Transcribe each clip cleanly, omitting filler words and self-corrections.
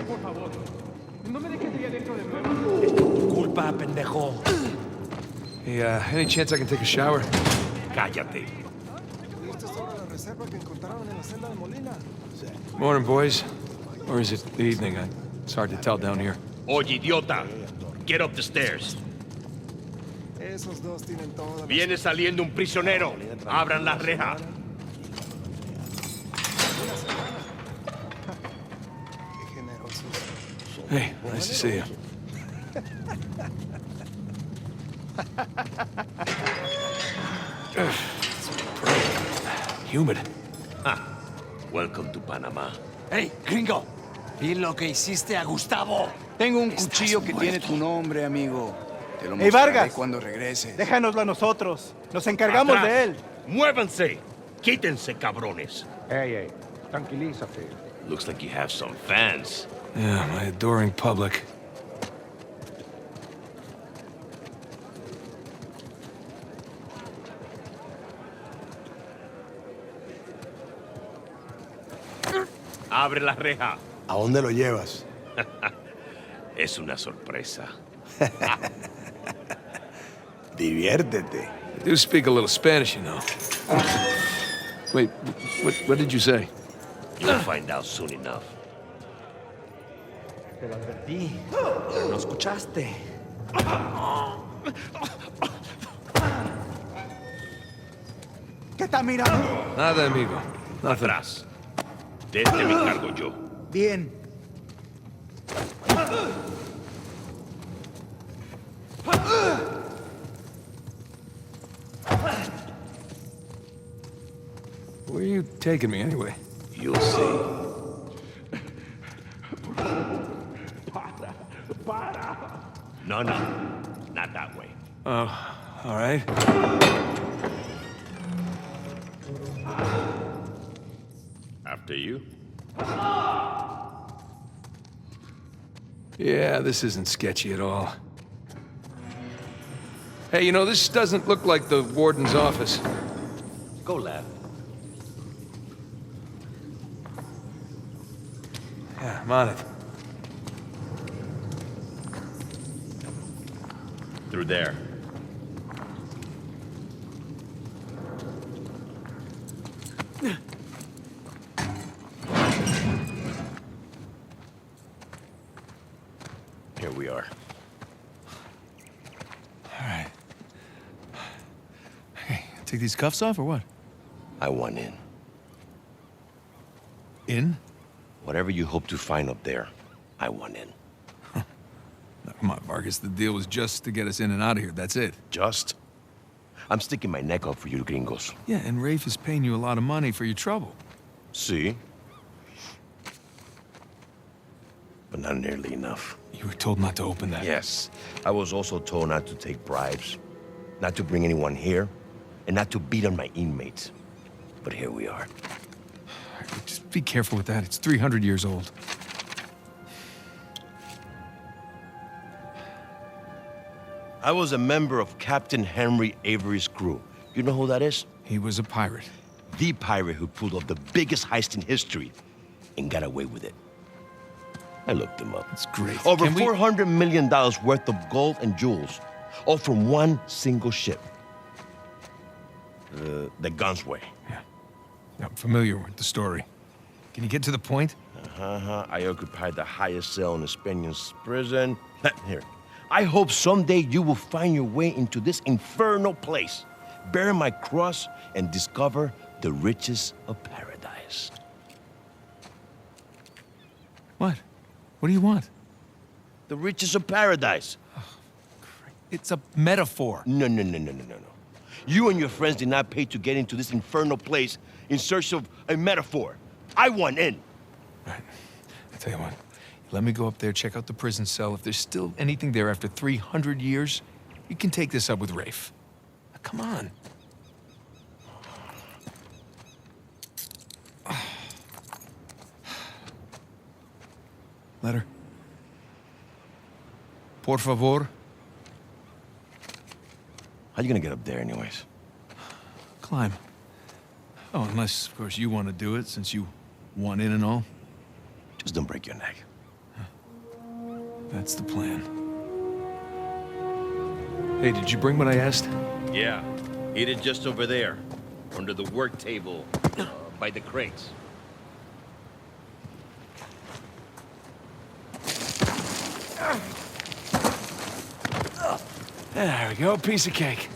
por favor. No me dejes allá dentro de nuevo. Es tu culpa, pendejo. Hey, any chance I can take a shower? Cállate. Morning, boys. Or is it the evening? It's hard to tell down here. Oye, idiota. Get up the stairs. Viene saliendo un prisionero. Abran la reja. Hey, nice to see you. Humid. Welcome to Panama. ¡Hey, gringo! Vi lo que hiciste a Gustavo. Tengo un cuchillo que tiene tu nombre, amigo. Te lo Hey, mostraré Vargas. cuando regreses. Déjanoslo a nosotros. Nos encargamos Atrás. de él. ¡Muévanse! Quítense, cabrones. Hey, tranquilízate. Looks like you have some fans. Yeah, my adoring public. Abre la reja. ¿A dónde lo llevas? Es una sorpresa. Diviértete. I do speak a little Spanish, you know. Wait, what did you say? You'll find out soon enough. Te lo advertí, pero no escuchaste. ¿Qué está mirando? Nada, amigo. Nothing. Atrás. De este me encargo yo. Bien. Where are you taking me, anyway? You'll see. No, not that way. Oh, all right. After you. Yeah, this isn't sketchy at all. Hey, you know, this doesn't look like the warden's office. Go left. Yeah, I'm on it. Through there. Here we are. All right. Hey, take these cuffs off or what? I want in. In? Whatever you hope to find up there, I want in. No, come on, Vargas. The deal was just to get us in and out of here. That's it. Just? I'm sticking my neck out for you gringos. Yeah, and Rafe is paying you a lot of money for your trouble. See? But not nearly enough. You were told not to open that. Yes. I was also told not to take bribes, not to bring anyone here, and not to beat on my inmates. But here we are. Just be careful with that. It's 300 years old. I was a member of Captain Henry Avery's crew. You know who that is? He was a pirate. The pirate who pulled off the biggest heist in history and got away with it. I looked him up. That's great. Over Can we- $400 million worth of gold and jewels, all from one single ship. The Gunsway. Yeah. I'm familiar with the story. Can you get to the point? I occupied the highest cell in the Spaniards' prison. Here. I hope someday you will find your way into this infernal place, bear my cross, and discover the riches of paradise. What? What do you want? The riches of paradise. It's a metaphor. No. You and your friends did not pay to get into this infernal place in search of a metaphor. I want in. Right. I tell you what. Let me go up there, check out the prison cell. If there's still anything there after 300 years, you can take this up with Rafe. Now, come on. Letter. Por favor. How you gonna get up there anyways? Climb. Oh, unless, of course, you want to do it, since you want in and all. Just don't break your neck. That's the plan. Hey, did you bring what I asked? Yeah, hid it just over there, under the work table, by the crates. There we go, piece of cake.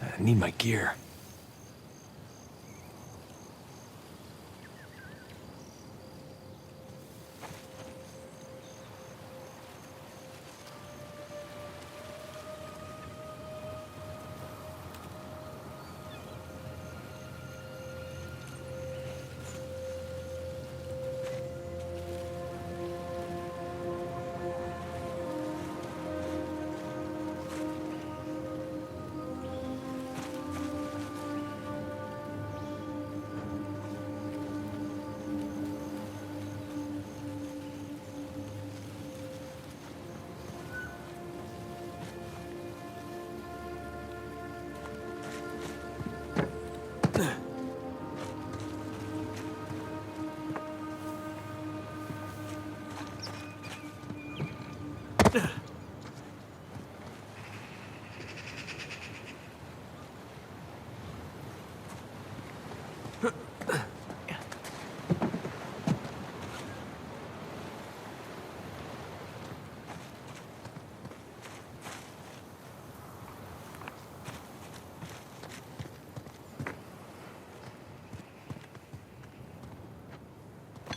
I need my gear.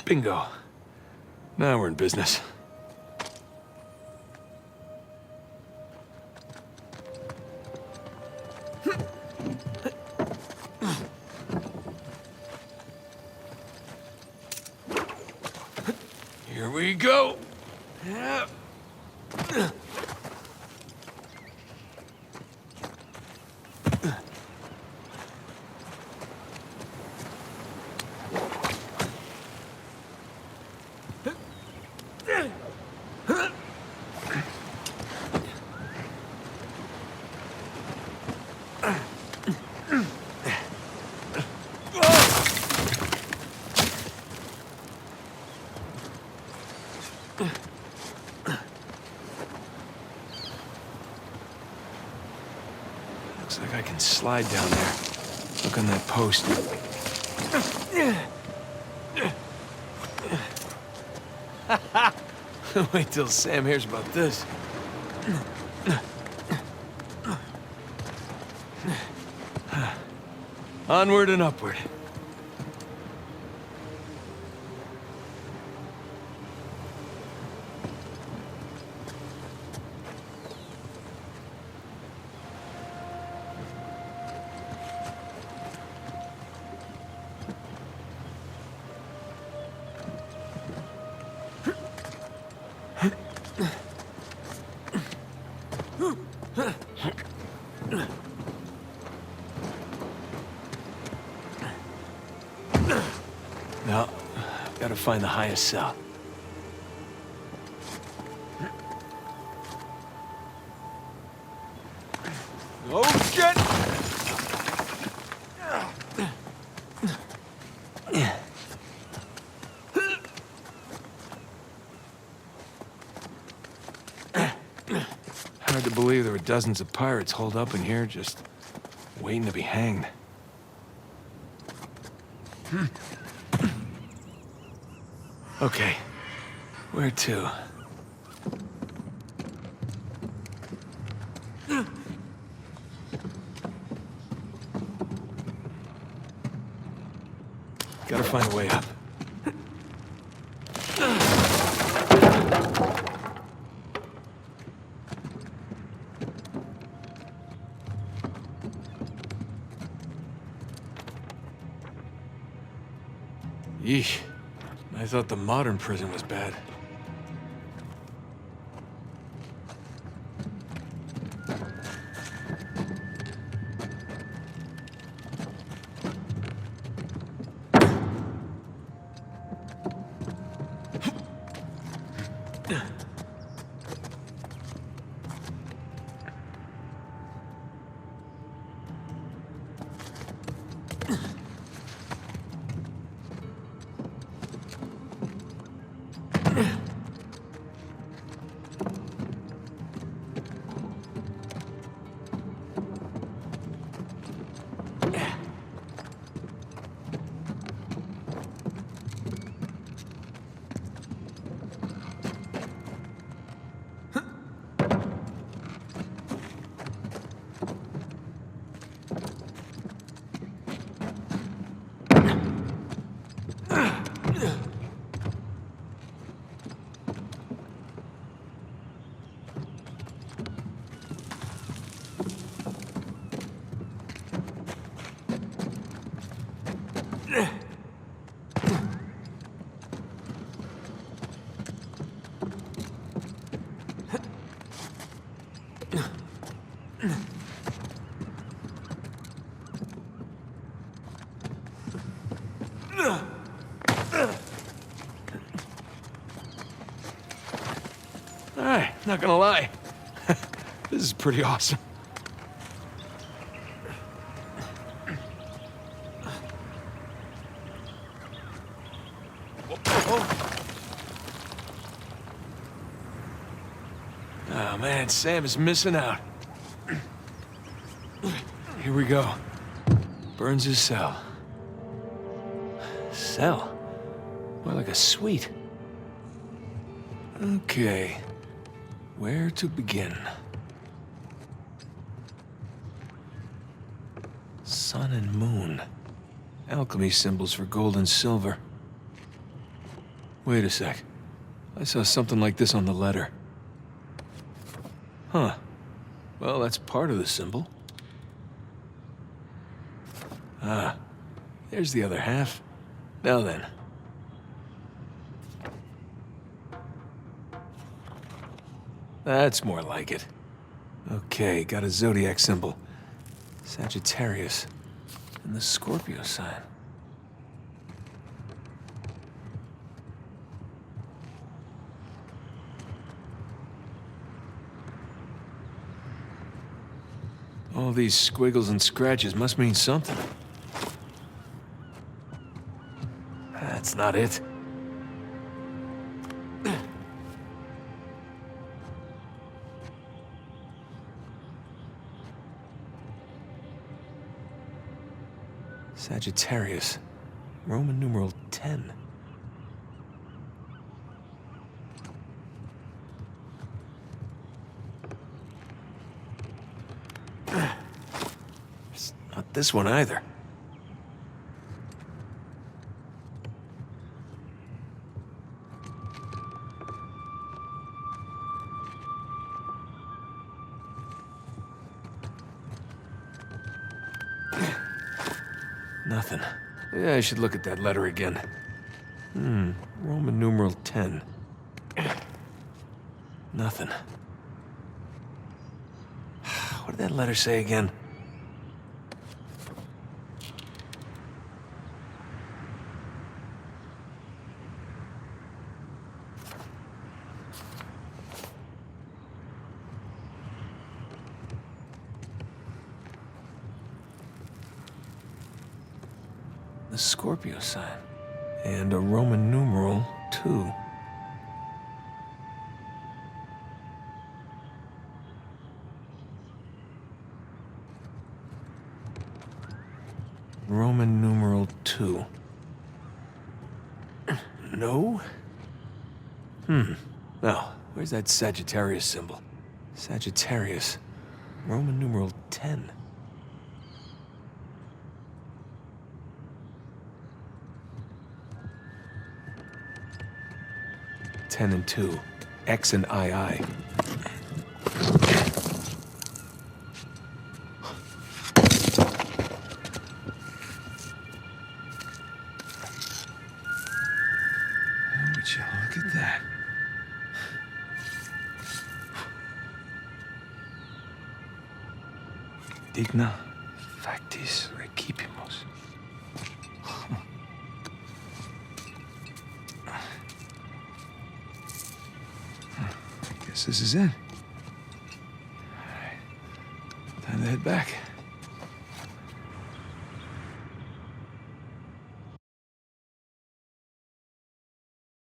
Bingo. Now we're in business. Here we go. Yeah. Looks like I can slide down there. Look on that post. Wait till Sam hears about this. Onward and upward. No, gotta find the highest cell. Oh, shit! Hard to believe there were dozens of pirates holed up in here, just waiting to be hanged. Okay, where to? Gotta find a way up. Yeesh. I thought the modern prison was bad. Alright, not gonna lie. This is pretty awesome. Oh man, Sam is missing out. Here we go. Burns' cell. Cell? More like a suite. Okay. Where to begin? Sun and moon. Alchemy symbols for gold and silver. Wait a sec. I saw something like this on the letter. Huh. Well, that's part of the symbol. Ah, there's the other half. Now then. That's more like it. Okay, got a zodiac symbol. Sagittarius. And the Scorpio sign. All these squiggles and scratches must mean something. That's not it. Sagittarius. Roman numeral 10. It's not this one either. Nothing. Yeah, I should look at that letter again. Roman numeral 10. Nothing. What did that letter say again? The Scorpio sign. And a Roman numeral 2. Roman numeral 2. No? Now, where's that Sagittarius symbol? Sagittarius. Roman numeral 10. 10 and 2. X and II. Would you look at that? Digna factis recipimus. Guess this is it. All right. Time to head back.